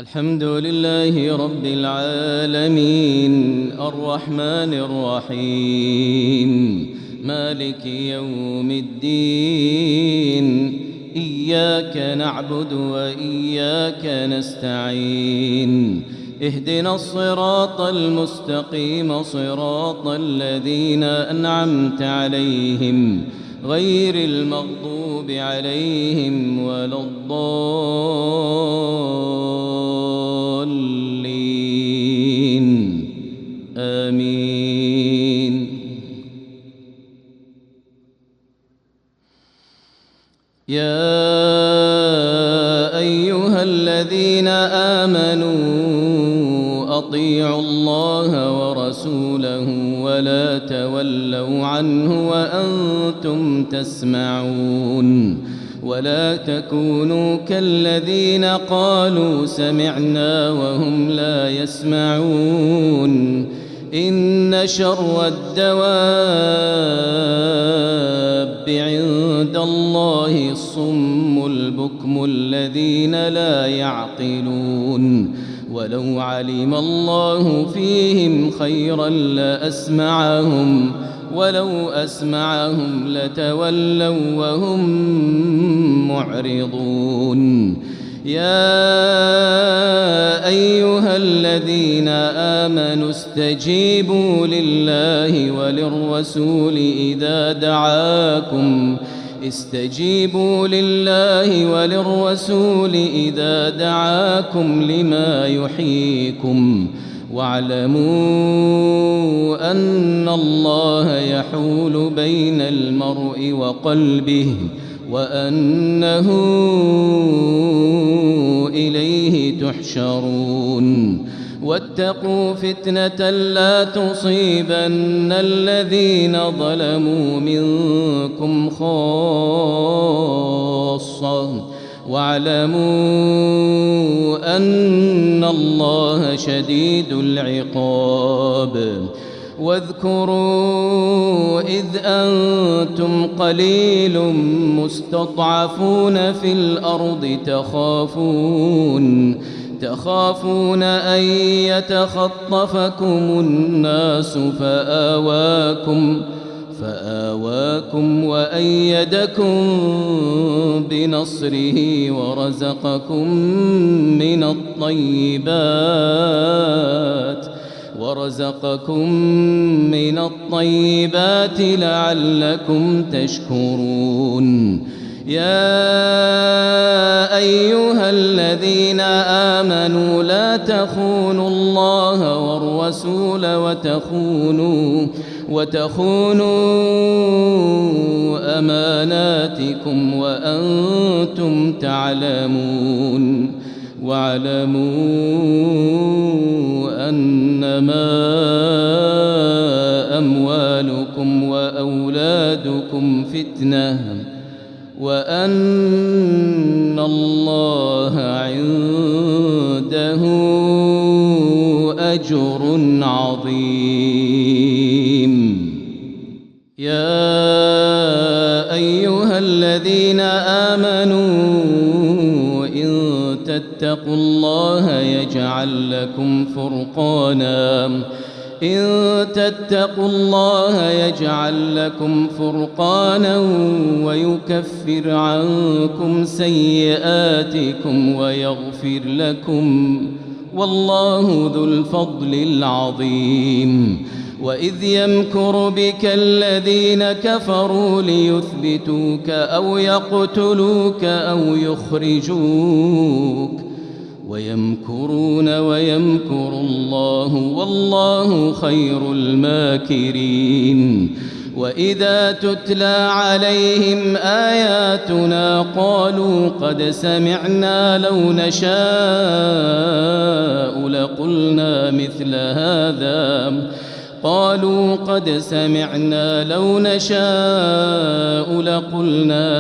الحمد لله رب العالمين الرحمن الرحيم مالك يوم الدين إياك نعبد وإياك نستعين اهدنا الصراط المستقيم صراط الذين أنعمت عليهم غير المغضوب عليهم ولا الضالين آمين. يا أيها الذين آمنوا أطيعوا الله ورسوله ولا تولوا عنه وأنتم تسمعون ولا تكونوا كالذين قالوا سمعنا وهم لا يسمعون إن شر الدواب عند الله الصم البكم الذين لا يعقلون ولو علم الله فيهم خيرا لأسمعهم ولو أسمعهم لتولوا وهم معرضون. يا أيها الذين آمنوا استجيبوا لله وللرسول إذا دعاكم لما يحييكم واعلموا أن الله يحول بين المرء وقلبه وأنه إليه تحشرون. واتقوا فتنة لا تصيبن الذين ظلموا منكم خاصة واعلموا أن الله شديد العقاب. واذكروا إذ أنتم قليل مستضعفون في الأرض تخافون أن يتخطفكم الناس فآواكم وأيدكم بنصره ورزقكم من الطيبات لعلكم تشكرون. يا أيها الذين آمنوا لا تخونوا الله والرسول وتخونوا أماناتكم وأنتم تعلمون واعلموا أنما أموالكم وأولادكم فتنة وأن الله عنده أجر عظيم. يا أيها الذين آمنوا إن تتقوا الله يجعل لكم فرقانا ويكفر عنكم سيئاتكم ويغفر لكم والله ذو الفضل العظيم. وإذ يمكر بك الذين كفروا ليثبتوك أو يقتلوك أو يخرجوك ويمكرون ويمكر الله والله خير الماكرين. وإذا تتلى عليهم آياتنا قالوا قد سمعنا لو نشاء لقلنا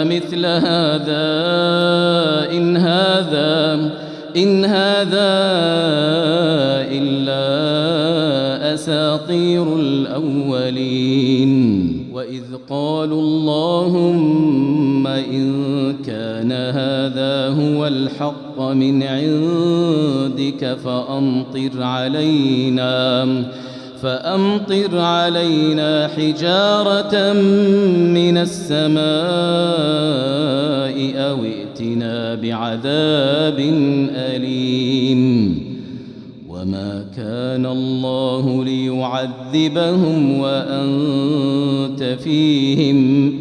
مثل هذا إن هذا إلا أساطير الأولين. وإذ قالوا اللهم إن كان هذا هو الحق الحق من عندك فأمطر علينا حجارة من السماء أو ائتنا بعذاب أليم وما كان الله ليعذبهم وأنت فيهم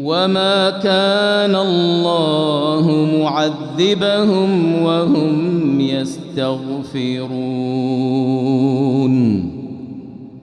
وما كان الله معذبهم وهم يستغفرون